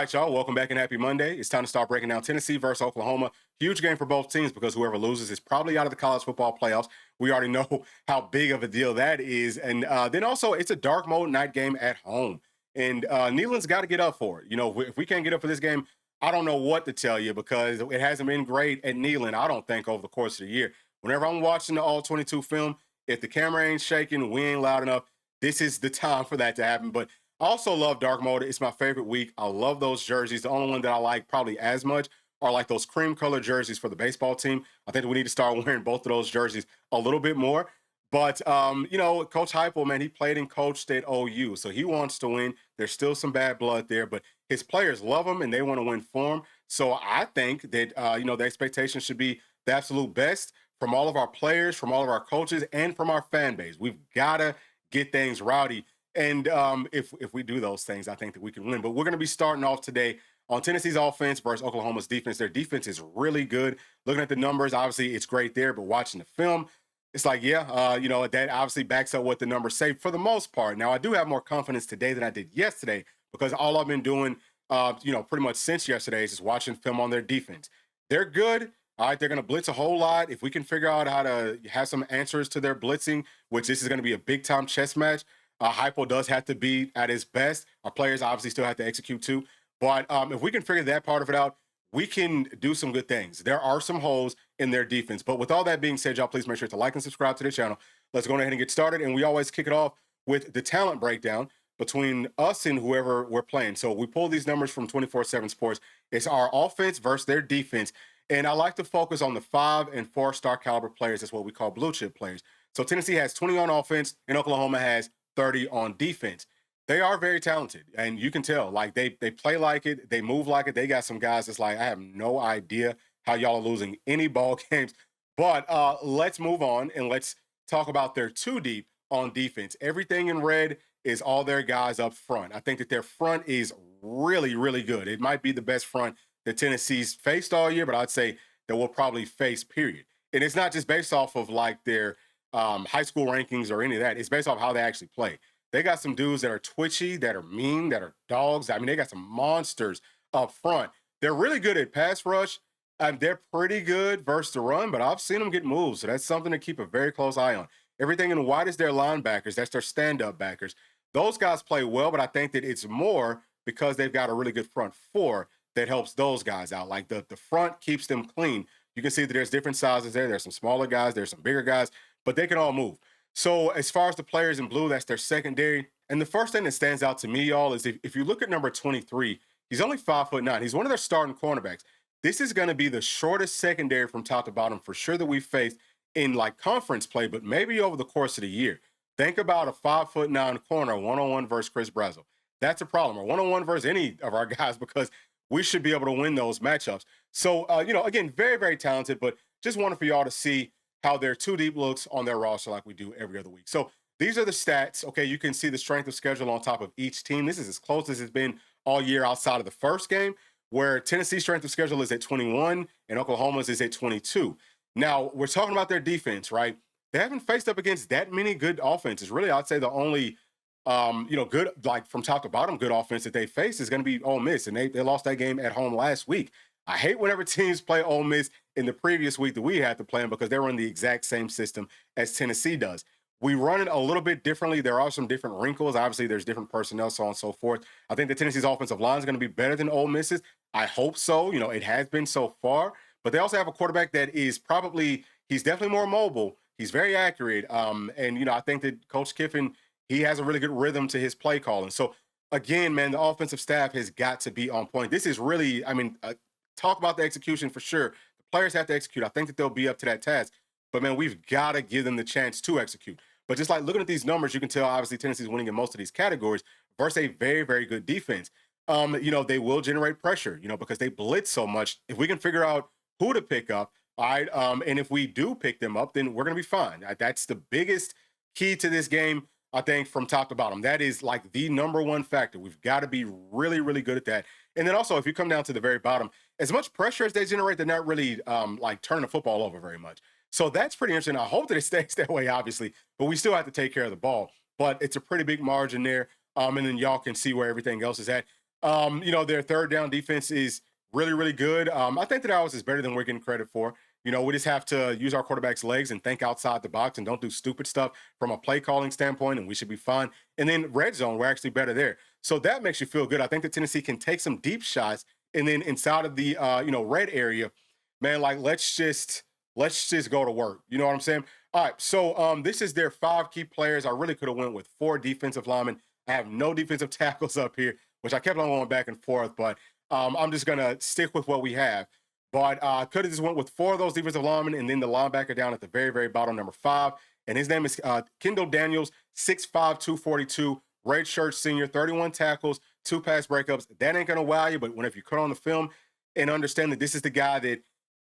right, y'all. Welcome back and happy Monday. It's time to start breaking down Tennessee versus Oklahoma. Huge game for both teams because whoever loses is probably out of the college football playoffs. We already know how big of a deal that is. And then also, it's a dark mode night game at home. And Neyland's got to get up for it. You know, if we can't get up for this game, I don't know what to tell you because it hasn't been great at Neyland, I don't think, over the course of the year. Whenever I'm watching the All 22 film, if the camera ain't shaking, we ain't loud enough, this is the time for that to happen. But I also love dark mode. It's my favorite week. I love those jerseys. The only one that I like probably as much are like those cream color jerseys for the baseball team. I think we need to start wearing both of those jerseys a little bit more. But you know, Coach Heupel, man, he played and coached at OU, so he wants to win. There's still some bad blood there, but his players love him and they want to win for him. So I think that you know, the expectation should be the absolute best from all of our players, from all of our coaches, and from our fan base. We've got to get things rowdy. And if we do those things, I think that we can win. But we're going to be starting off today on Tennessee's offense versus Oklahoma's defense. Their defense is really good. Looking at the numbers, obviously it's great there. But watching the film, it's like, yeah, you know, that obviously backs up what the numbers say for the most part. Now, I do have more confidence today than I did yesterday because all I've been doing, you know, pretty much since yesterday is just watching film on their defense. They're good. All right, they're going to blitz a whole lot. If we can figure out how to have some answers to their blitzing, which this is going to be a big-time chess match, Hypo does have to be at his best. Our players obviously still have to execute too. But if we can figure that part of it out, we can do some good things. There are some holes in their defense. But with all that being said, y'all, please make sure to like and subscribe to the channel. Let's go ahead and get started. And we always kick it off with the talent breakdown between us and whoever we're playing. So we pull these numbers from 24/7 Sports. It's our offense versus their defense. And I like to focus on the 5- and 4-star caliber players. That's what we call blue chip players. So Tennessee has 20 on offense and Oklahoma has 30 on defense. They are very talented, and you can tell. Like they play like it, they move like it. They got some guys that's like, I have no idea how y'all are losing any ball games. But let's move on and let's talk about their two deep on defense. Everything in red is all their guys up front. I think that their front is really, really good. It might be the best front that Tennessee's faced all year, but I'd say that we'll probably face, period. And it's not just based off of like their high school rankings or any of that. It's based off how they actually play. They got some dudes that are twitchy, that are mean, that are dogs. I mean, they got some monsters up front. They're really good at pass rush, and they're pretty good versus the run, but I've seen them get moved. So that's something to keep a very close eye on. Everything in white is their linebackers. That's their stand-up backers. Those guys play well, but I think that it's more because they've got a really good front four that helps those guys out. Like the front keeps them clean. You can see that there's different sizes there. There's some smaller guys. There's some bigger guys, but they can all move. So as far as the players in blue, that's their secondary. And the first thing that stands out to me, y'all, is if you look at number 23, he's only 5'9". He's one of their starting cornerbacks. This is going to be the shortest secondary from top to bottom for sure that we faced in like conference play, but maybe over the course of the year. Think about a 5'9" corner one-on-one versus Chris Brazzell. That's a problem. Or one-on-one versus any of our guys because we should be able to win those matchups. So, you know, again, very, very talented, but just wanted for y'all to see how their two deep looks on their roster like we do every other week. So these are the stats. Okay, you can see the strength of schedule on top of each team. This is as close as it's been all year outside of the first game, where Tennessee's strength of schedule is at 21 and Oklahoma's is at 22. Now, we're talking about their defense, right? They haven't faced up against that many good offenses. Really, I'd say the only you know, good, like from top to bottom, good offense that they face is going to be Ole Miss, and they lost that game at home last week. I hate whenever teams play Ole Miss in the previous week that we had to play them because they run the exact same system as Tennessee does. We run it a little bit differently. There are some different wrinkles. Obviously, there's different personnel, so on and so forth. I think that Tennessee's offensive line is going to be better than Ole Miss's. I hope so. You know, it has been so far. But they also have a quarterback that is probably, he's definitely more mobile. He's very accurate. And, you know, I think that Coach Kiffin, he has a really good rhythm to his play calling. So, again, man, the offensive staff has got to be on point. This is really, I mean, talk about the execution for sure. The players have to execute. I think that they'll be up to that task. But, man, we've got to give them the chance to execute. But just like looking at these numbers, you can tell, obviously, Tennessee's winning in most of these categories versus a very, very good defense. You know, they will generate pressure, you know, because they blitz so much. If we can figure out who to pick up, all right, and if we do pick them up, then we're going to be fine. That's the biggest key to this game, I think, from top to bottom. That is like the number one factor. We've got to be really, really good at that. And then also, if you come down to the very bottom, as much pressure as they generate, they're not really like turning the football over very much. So that's pretty interesting. I hope that it stays that way, obviously, but we still have to take care of the ball. But it's a pretty big margin there. And then y'all can see where everything else is at. Their third down defense is really, really good. I think that ours is better than we're getting credit for. We just have to use our quarterback's legs and think outside the box and don't do stupid stuff from a play calling standpoint, and we should be fine. And then red zone, we're actually better there. So that makes you feel good. I think that Tennessee can take some deep shots, and then inside of the red area, man, like let's just go to work. You know what I'm saying? All right. So this is their 5 key players. I really could have went with 4 defensive linemen. I have no defensive tackles up here, which I kept on going back and forth, but I'm just gonna stick with what we have. But could have just went with 4 of those defensive linemen and then the linebacker down at the very, very bottom, number 5. And his name is Kendall Daniels, 6'5", 242, red shirt senior, 31 tackles, 2 pass breakups. That ain't gonna wow you, but whenever you cut on the film and understand that this is the guy that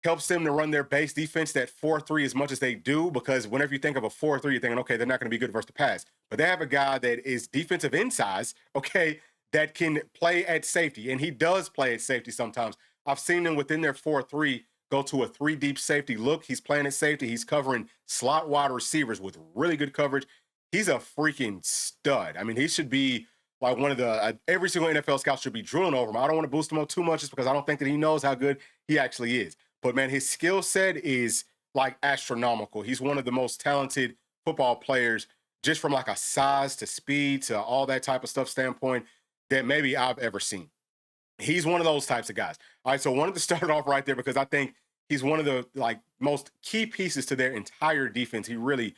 helps them to run their base defense, that 4-3, as much as they do, because whenever you think of a 4-3, you're thinking, okay, they're not going to be good versus the pass. But they have a guy that is defensive in size, okay, that can play at safety, and he does play at safety sometimes. I've seen him within their 4-3 go to a 3-deep safety look. He's playing at safety. He's covering slot wide receivers with really good coverage. He's a freaking stud. I mean, he should be like one of the every single NFL scout should be drooling over him. I don't want to boost him up too much just because I don't think that he knows how good he actually is. But man, his skill set is like astronomical. He's one of the most talented football players, just from like a size to speed to all that type of stuff standpoint, that maybe I've ever seen. He's one of those types of guys. All right, so I wanted to start it off right there because I think he's one of the like most key pieces to their entire defense. He really,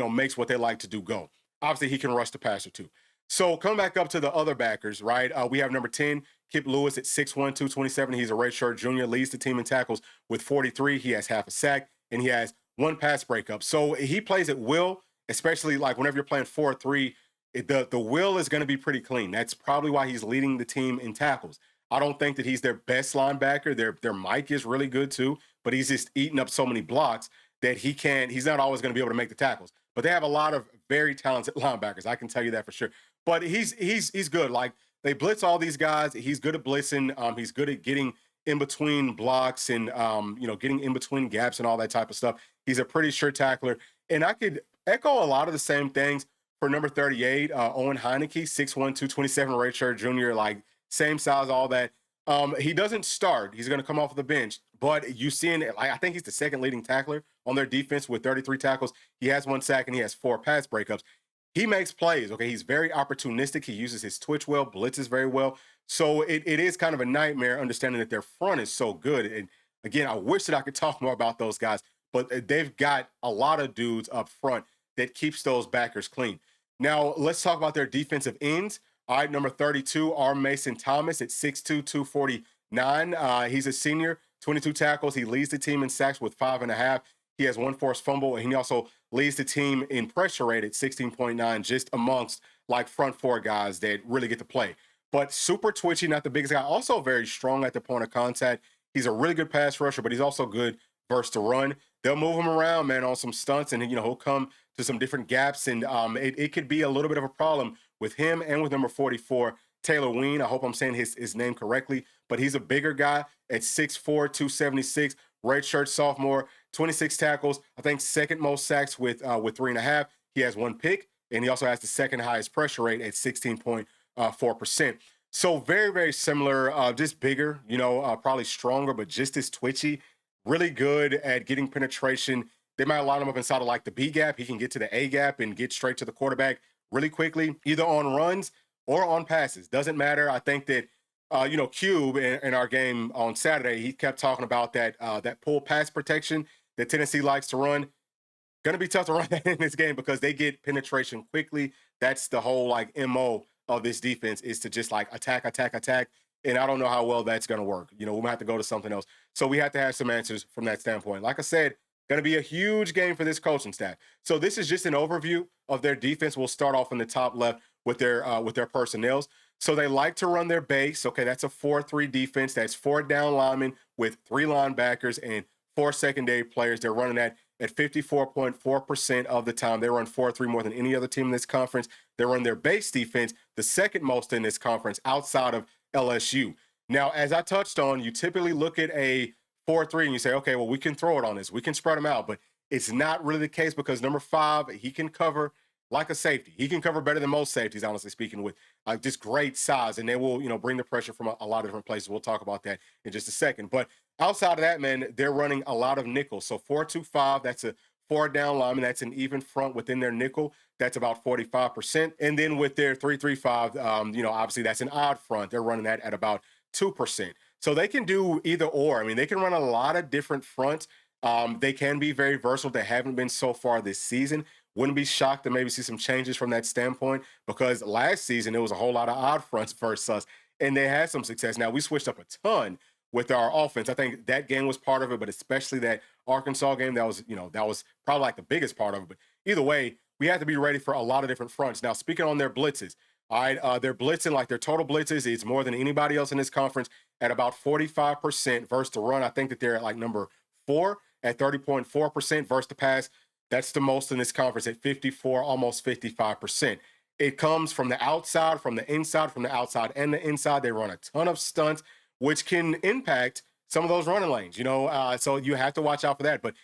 makes what they like to do go. Obviously, he can rush the passer too. So coming back up to the other backers, right? We have number 10, Kip Lewis at 6'1", 227. He's a redshirt junior, leads the team in tackles with 43. He has half a sack, and he has 1 pass breakup. So he plays at will, especially like whenever you're playing 4-3, the will is going to be pretty clean. That's probably why he's leading the team in tackles. I don't think that he's their best linebacker. Their mic is really good too, but he's just eating up so many blocks that he's not always going to be able to make the tackles. But they have a lot of very talented linebackers. I can tell you that for sure. But he's good. Like, they blitz all these guys. He's good at blitzing. He's good at getting in between blocks and getting in between gaps and all that type of stuff. He's a pretty sure tackler. And I could echo a lot of the same things for number 38, Owen Heineke, 6'1", 227, redshirt junior, like same size, all that. He doesn't start. He's going to come off the bench. But you see, I think he's the second leading tackler on their defense with 33 tackles. He has 1 sack and he has 4 pass breakups. He makes plays, okay? He's very opportunistic. He uses his twitch well, blitzes very well. So it is kind of a nightmare understanding that their front is so good. And again, I wish that I could talk more about those guys, but they've got a lot of dudes up front that keeps those backers clean. Now, let's talk about their defensive ends. All right, number 32, R. Mason Thomas at 6'2", 249. He's a senior, 22 tackles. He leads the team in sacks with 5.5. He has 1 forced fumble, and he also leads the team in pressure rate at 16.9, just amongst like front 4 guys that really get to play. But super twitchy, not the biggest guy. Also very strong at the point of contact. He's a really good pass rusher, but he's also good versus the run. They'll move him around, man, on some stunts, and he'll come to some different gaps, and it could be a little bit of a problem with him and with number 44, Taylor Ween. I hope I'm saying his name correctly, but he's a bigger guy at 6'4", 276, redshirt sophomore, 26 tackles. I think second most sacks with 3.5. He has 1 pick, and he also has the second highest pressure rate at 16.4%. So very, very similar, just bigger, probably stronger, but just as twitchy. Really good at getting penetration. They might line him up inside of like the B gap. He can get to the A gap and get straight to the quarterback really quickly, either on runs or on passes. Doesn't matter. I think that Cube in our game on Saturday, he kept talking about that pull pass protection that Tennessee likes to run. Going to be tough to run that in this game because they get penetration quickly. That's the whole like MO of this defense, is to just like attack. And I don't know how well that's going to work. We might have to go to something else. So we have to have some answers from that standpoint. Like I said, going to be a huge game for this coaching staff. So this is just an overview of their defense. We'll start off in the top left with their personnels. So they like to run their base. Okay, that's a 4-3 defense. That's 4 down linemen with 3 linebackers and 4 secondary players. They're running that at 54.4% of the time. They run 4-3 more than any other team in this conference. They run their base defense, the second most in this conference outside of LSU. Now, as I touched on, you typically look at a 4-3 and you say, okay, well, we can throw it on this. We can spread them out. But it's not really the case because number 5, he can cover like a safety. He can cover better than most safeties, honestly speaking, with just great size, and they will, bring the pressure from a lot of different places. We'll talk about that in just a second. But outside of that, man, they're running a lot of nickel. So 4-2-5, that's a four down lineman. That's an even front within their nickel. That's about 45%. And then with their 3-3-5, obviously that's an odd front. They're running that at about 2%. So they can do either or. I mean, they can run a lot of different fronts. They can be very versatile. They haven't been so far this season. Wouldn't be shocked to maybe see some changes from that standpoint, because last season it was a whole lot of odd fronts versus us, and they had some success. Now we switched up a ton with our offense. I think that game was part of it, but especially that Arkansas game, that was probably like the biggest part of it. But either way, we have to be ready for a lot of different fronts. Now, speaking on their blitzes, all right, they're blitzing, like their total blitzes is more than anybody else in this conference at about 45% versus the run. I think that they're at like number 4 at 30.4% versus the pass. That's the most in this conference at 54, almost 55%. It comes from the outside, from the inside, from the outside and the inside. They run a ton of stunts, which can impact some of those running lanes, so you have to watch out for that. But,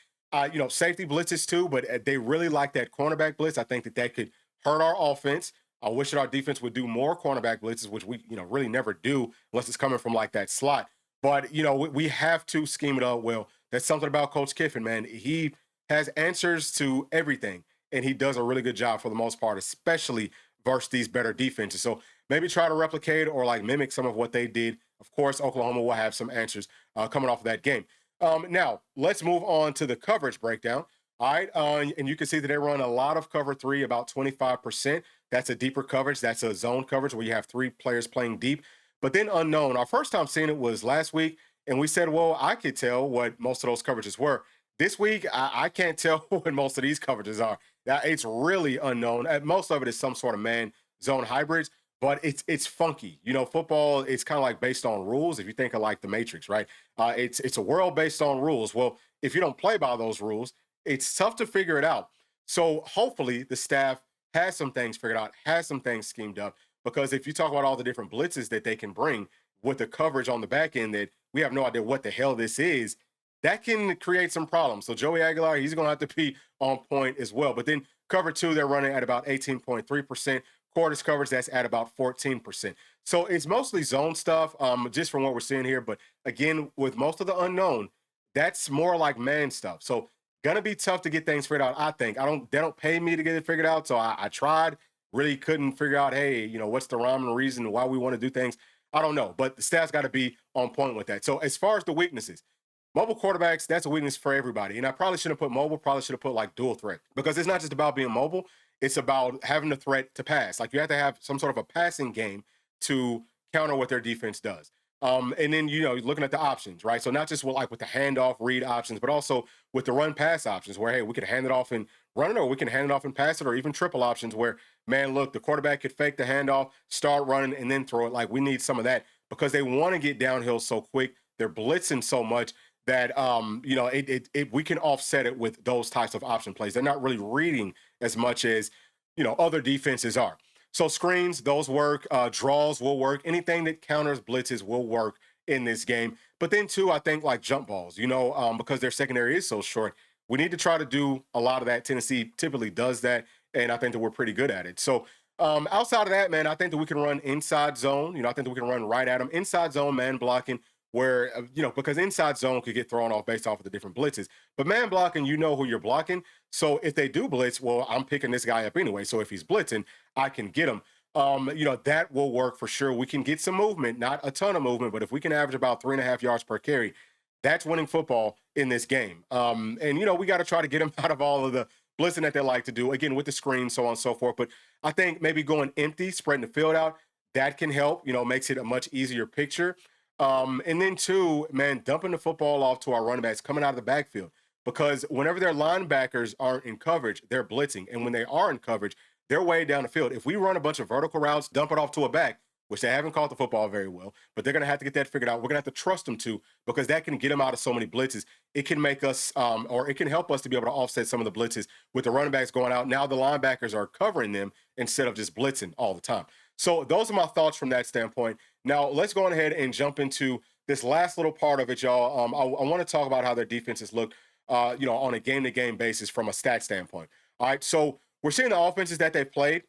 safety blitzes too, but they really like that cornerback blitz. I think that could hurt our offense. I wish that our defense would do more cornerback blitzes, which we, really never do unless it's coming from like that slot. But, we have to scheme it up well. That's something about Coach Kiffin, man. He has answers to everything, and he does a really good job for the most part, especially versus these better defenses. So maybe try to replicate or like mimic some of what they did. Of course, Oklahoma will have some answers coming off of that game. Now, let's move on to the coverage breakdown. All right, and you can see that they run a lot of cover 3, about 25%. That's a deeper coverage. That's a zone coverage where you have 3 players playing deep. But then unknown. Our first time seeing it was last week, and we said, well, I could tell what most of those coverages were. This week, I can't tell what most of these coverages are. It's really unknown. Most of it is some sort of man zone hybrids, but it's funky. Football is kind of like based on rules. If you think of like the Matrix, right? It's a world based on rules. Well, if you don't play by those rules, it's tough to figure it out. So hopefully the staff has some things figured out, has some things schemed up. Because if you talk about all the different blitzes that they can bring with the coverage on the back end, that we have no idea what the hell this is, that can create some problems. So Joey Aguilar, he's going to have to be on point as well. But then cover 2, they're running at about 18.3%. Quarters coverage, that's at about 14%. So it's mostly zone stuff, just from what we're seeing here. But again, with most of the unknown, that's more like man stuff. So gonna be tough to get things figured out. I think they don't pay me to get it figured out. So I tried, really couldn't figure out, hey, what's the rhyme and reason why we want to do things. I don't know, but the staff's got to be on point with that. So as far as the weaknesses, mobile quarterbacks, that's a weakness for everybody. And I probably shouldn't have put mobile, probably should have put like dual threat, because it's not just about being mobile. It's about having the threat to pass. Like you have to have some sort of a passing game to counter what their defense does. And then, looking at the options, right? So not just with the handoff read options, but also with the run pass options where, hey, we can hand it off and run it, or we can hand it off and pass it, or even triple options where, man, look, the quarterback could fake the handoff, start running, and then throw it. Like we need some of that because they want to get downhill so quick. They're blitzing so much that we can offset it with those types of option plays. They're not really reading as much as other defenses are. So screens, those work. Draws will work. Anything that counters blitzes will work in this game. But then too, I think like jump balls, because their secondary is so short, we need to try to do a lot of that. Tennessee typically does that, and I think that we're pretty good at it. So outside of that, man, I think that we can run inside zone. I think that we can run right at them. Inside zone, man blocking, where, because inside zone could get thrown off based off of the different blitzes. But man blocking, who you're blocking. So if they do blitz, well, I'm picking this guy up anyway. So if he's blitzing, I can get him. That will work for sure. We can get some movement, not a ton of movement, but if we can average about 3.5 yards per carry, that's winning football in this game. We got to try to get them out of all of the blitzing that they like to do, again, with the screen, so on and so forth. But I think maybe going empty, spreading the field out, that can help, makes it a much easier picture. And then two, man, dumping the football off to our running backs coming out of the backfield, because whenever their linebackers aren't in coverage, they're blitzing. And when they are in coverage, they're way down the field. If we run a bunch of vertical routes, dump it off to a back, which they haven't caught the football very well, but they're going to have to get that figured out. We're going to have to trust them to, because that can get them out of so many blitzes. It can make us, or it can help us to be able to offset some of the blitzes with the running backs going out. Now the linebackers are covering them instead of just blitzing all the time. So those are my thoughts from that standpoint. Now let's go ahead and jump into this last little part of it, y'all. I want to talk about how their defenses look, on a game-to-game basis from a stat standpoint. All right, so we're seeing the offenses that they've played.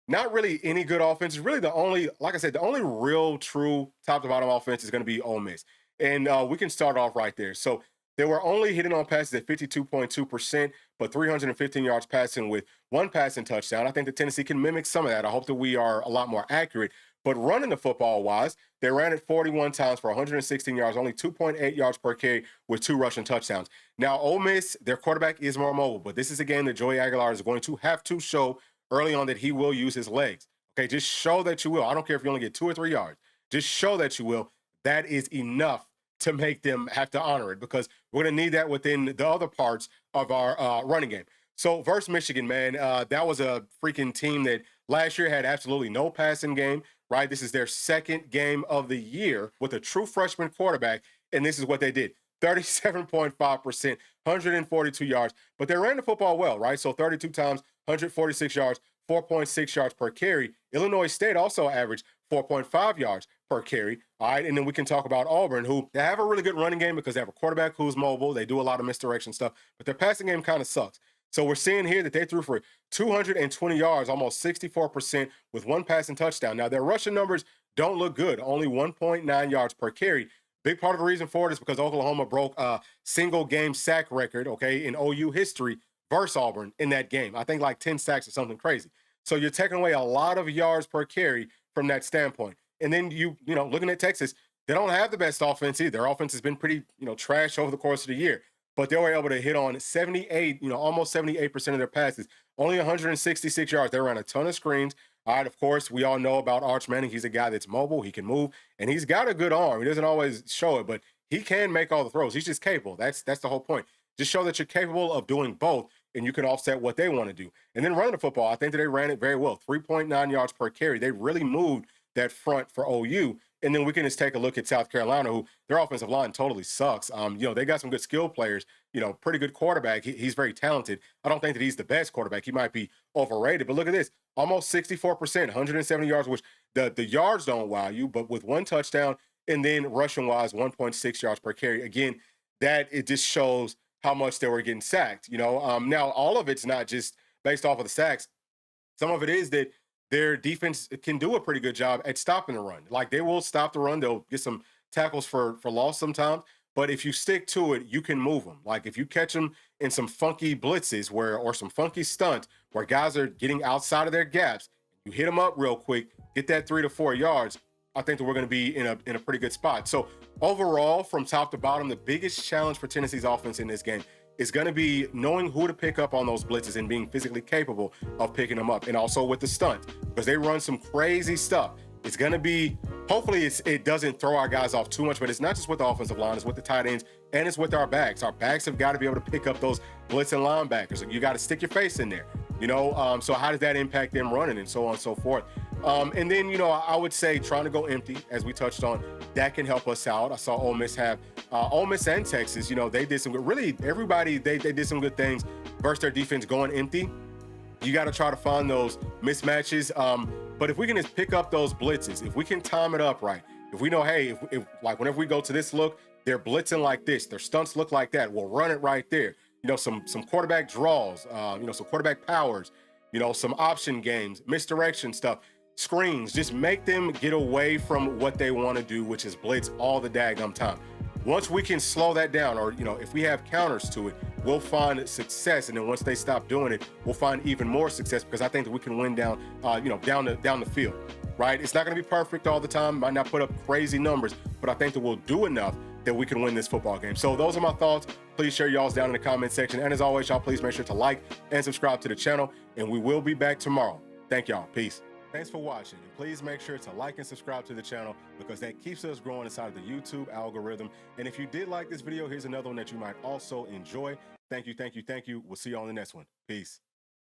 Not really any good offenses. Really, the only, like I said, the only real, true top to bottom offense is going to be Ole Miss. And we can start off right there. So they were only hitting on passes at 52.2%, but 315 yards passing with one passing touchdown. I think that Tennessee can mimic some of that. I hope that we are a lot more accurate. But running the football wise, they ran it 41 times for 116 yards, only 2.8 yards per carry with 2 rushing touchdowns. Now, Ole Miss, their quarterback is more mobile, but this is a game that Joey Aguilar is going to have to show early on that he will use his legs. Okay, just show that you will. I don't care if you only get 2 or 3 yards. Just show that you will. That is enough to make them have to honor it, because we're going to need that within the other parts of our running game. So versus Michigan, man, that was a freaking team that last year had absolutely no passing game, right? This is their second game of the year with a true freshman quarterback, and this is what they did. 37.5%, 142 yards, but they ran the football well, right? So 32 times, 146 yards, 4.6 yards per carry. Illinois State also averaged 4.5 yards per carry. All right. And then we can talk about Auburn, who they have a really good running game because they have a quarterback who's mobile. They do a lot of misdirection stuff, but their passing game kind of sucks. So we're seeing here that they threw for 220 yards, almost 64%, with 1 passing touchdown. Now, their rushing numbers don't look good, only 1.9 yards per carry. Big part of the reason for it is because Oklahoma broke a single game sack record, okay, in OU history versus Auburn in that game. I think like 10 sacks or something crazy. So you're taking away a lot of yards per carry from that standpoint. And then you know, looking at Texas, they don't have the best offense either. Their offense has been pretty, trash over the course of the year. But they were able to hit on 78, almost 78% of their passes, only 166 yards. They ran a ton of screens. All right, of course, we all know about Arch Manning. He's a guy that's mobile. He can move, and he's got a good arm. He doesn't always show it, but he can make all the throws. He's just capable. That's the whole point. Just show that you're capable of doing both, and you can offset what they want to do. And then running the football, I think that they ran it very well. 3.9 yards per carry. They really moved that front for OU. And then we can just take a look at South Carolina, who their offensive line totally sucks. They got some good skill players, pretty good quarterback. He's very talented. I don't think that he's the best quarterback. He might be overrated, but look at this. Almost 64%, 170 yards, which the yards don't wow you, but with 1 touchdown, and then rushing wise, 1.6 yards per carry. Again, that it just shows how much they were getting sacked. Now all of it's not just based off of the sacks. Some of it is that their defense can do a pretty good job at stopping the run. Like, they will stop the run. They'll get some tackles for loss sometimes. But if you stick to it, you can move them. Like, if you catch them in some funky blitzes or some funky stunts where guys are getting outside of their gaps, you hit them up real quick, get that 3 to 4 yards, I think that we're going to be in a pretty good spot. So overall, from top to bottom, the biggest challenge for Tennessee's offense in this game is going to be knowing who to pick up on those blitzes and being physically capable of picking them up. And also with the stunts, because they run some crazy stuff. It's going to be, hopefully it doesn't throw our guys off too much, but it's not just with the offensive line, it's with the tight ends, and it's with our backs. Our backs have got to be able to pick up those blitzing linebackers. You got to stick your face in there, so how does that impact them running and so on and so forth? And then, I would say trying to go empty, as we touched on, that can help us out. I saw Ole Miss and Texas, they did some good, really everybody, they did some good things versus their defense going empty. You got to try to find those mismatches. But if we can just pick up those blitzes, if we can time it up right, if we know, hey, if like whenever we go to this look, they're blitzing like this, their stunts look like that, we'll run it right there. Some quarterback draws, some quarterback powers, some option games, misdirection stuff, screens, just make them get away from what they want to do, which is blitz all the daggum time. Once we can slow that down, or if we have counters to it, we'll find success. And then once they stop doing it, we'll find even more success, because I think that we can win down the field, right? It's not going to be perfect all the time. Might not put up crazy numbers, but I think that we'll do enough that we can win this football game. So those are my thoughts. Please share y'all's down in the comment section. And as always, y'all, please make sure to like and subscribe to the channel. And we will be back tomorrow. Thank y'all. Peace. Thanks for watching, and please make sure to like and subscribe to the channel, because that keeps us growing inside of the YouTube algorithm. And if you did like this video, here's another one that you might also enjoy. Thank you. We'll see you on the next one. Peace.